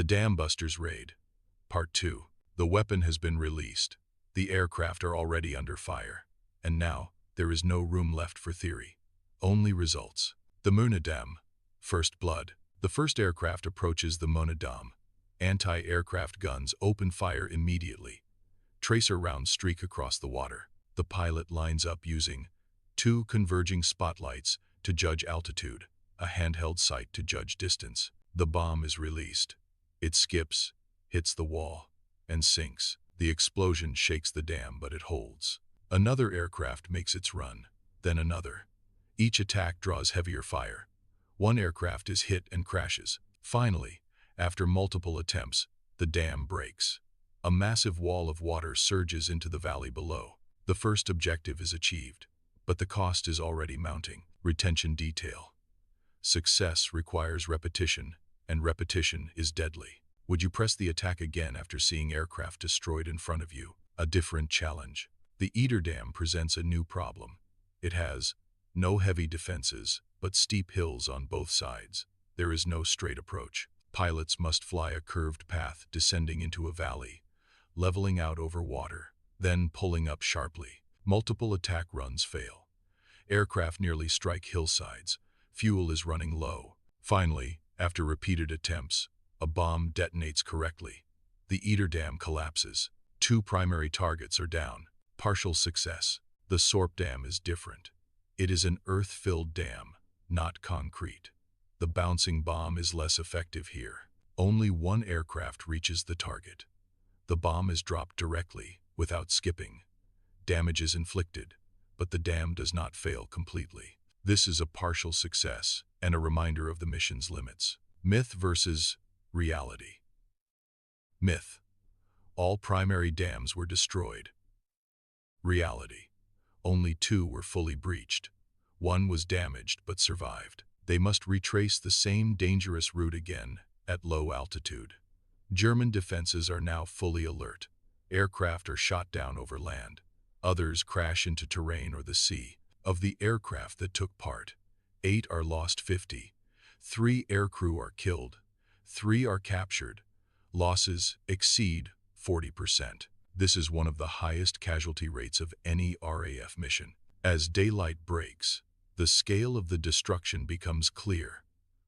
The Dam Busters Raid. Part 2. The weapon has been released. The aircraft are already under fire. And now, there is no room left for theory. Only results. The Monodam. First blood. The first aircraft approaches the Monodam. Anti-aircraft guns open fire immediately. Tracer rounds streak across the water. The pilot lines up using 2 converging spotlights to judge altitude, a handheld sight to judge distance. The bomb is released. It skips, hits the wall, and sinks. The explosion shakes the dam, but it holds. Another aircraft makes its run, then another. Each attack draws heavier fire. One aircraft is hit and crashes. Finally, after multiple attempts, the dam breaks. A massive wall of water surges into the valley below. The first objective is achieved, but the cost is already mounting. Retention detail. Success requires repetition, and repetition is deadly. Would you press the attack again after seeing aircraft destroyed in front of you? A different challenge. The Eater Dam presents a new problem. It has no heavy defenses, but steep hills on both sides. There is no straight approach. Pilots must fly a curved path descending into a valley, leveling out over water, then pulling up sharply. Multiple attack runs fail. Aircraft nearly strike hillsides. Fuel is running low. Finally, after repeated attempts, a bomb detonates correctly. The Eater Dam collapses. 2 primary targets are down. Partial success. The Sorp Dam is different. It is an earth-filled dam, not concrete. The bouncing bomb is less effective here. Only 1 aircraft reaches the target. The bomb is dropped directly, without skipping. Damage is inflicted, but the dam does not fail completely. This is a partial success and a reminder of the mission's limits. Myth versus reality. Myth. All primary dams were destroyed. Reality. Only 2 were fully breached. 1 was damaged but survived. They must retrace the same dangerous route again at low altitude. German defenses are now fully alert. Aircraft are shot down over land. Others crash into terrain or the sea. Of the aircraft that took part, 8 are lost 50. 3 aircrew are killed. 3 are captured. Losses exceed 40%. This is one of the highest casualty rates of any RAF mission. As daylight breaks, the scale of the destruction becomes clear.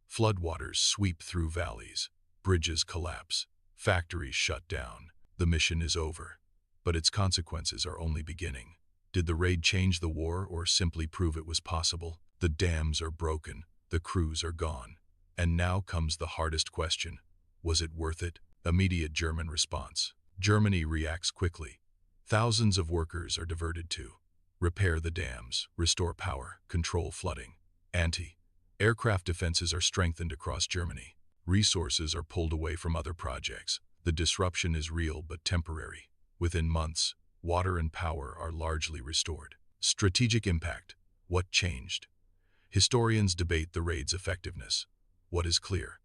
Floodwaters sweep through valleys. Bridges collapse. Factories shut down. The mission is over, but its consequences are only beginning. Did the raid change the war or simply prove it was possible? The dams are broken. The crews are gone. And now comes the hardest question. Was it worth it? Immediate German response. Germany reacts quickly. Thousands of workers are diverted to repair the dams, restore power, control flooding. Anti-aircraft defenses are strengthened across Germany. Resources are pulled away from other projects. The disruption is real but temporary. Within months, water and power are largely restored. Strategic impact. What changed? Historians debate the raid's effectiveness. What is clear?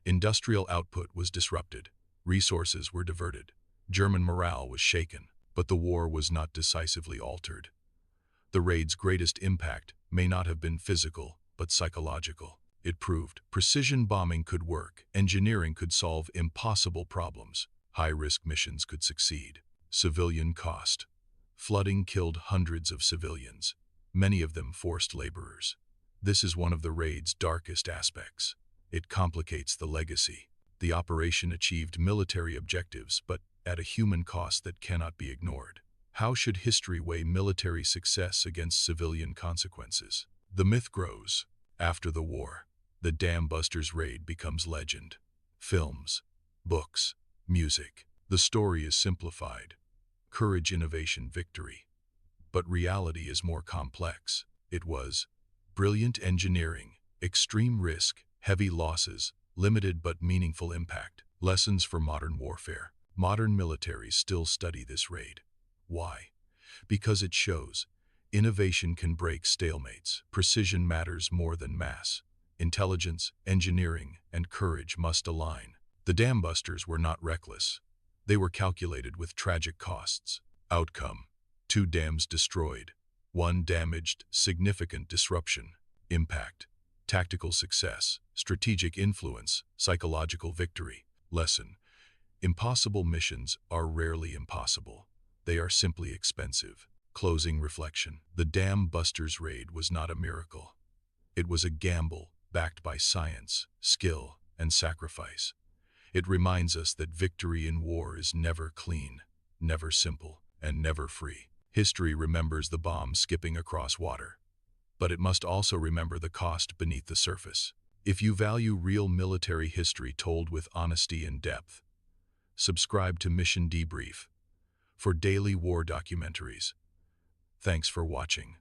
Industrial output was disrupted. Resources were diverted. German morale was shaken, but the war was not decisively altered. The raid's greatest impact may not have been physical, but psychological. It proved precision bombing could work, engineering could solve impossible problems, high-risk missions could succeed. Civilian cost. Flooding killed hundreds of civilians, many of them forced laborers. This is one of the raid's darkest aspects. It complicates the legacy. The operation achieved military objectives, but at a human cost that cannot be ignored. How should history weigh military success against civilian consequences? The myth grows. After the war, the Dam Busters raid becomes legend. Films, books, music. The story is simplified. Courage, innovation, victory. But reality is more complex. It was brilliant engineering, extreme risk, heavy losses, limited but meaningful impact. Lessons for modern warfare. Modern militaries still study this raid. Why? Because it shows innovation can break stalemates. Precision matters more than mass. Intelligence, engineering, and courage must align. The Dam Busters were not reckless. They were calculated with tragic costs. Outcome: 2 dams destroyed, 1 damaged, significant disruption. Impact: tactical success, strategic influence, psychological victory. Lesson: impossible missions are rarely impossible. They are simply expensive. Closing reflection. The Dam Busters raid was not a miracle. It was a gamble backed by science, skill, and sacrifice. It reminds us that victory in war is never clean, never simple, and never free. History remembers the bomb skipping across water, but it must also remember the cost beneath the surface. If you value real military history told with honesty and depth, subscribe to Mission Debrief for daily war documentaries. Thanks for watching.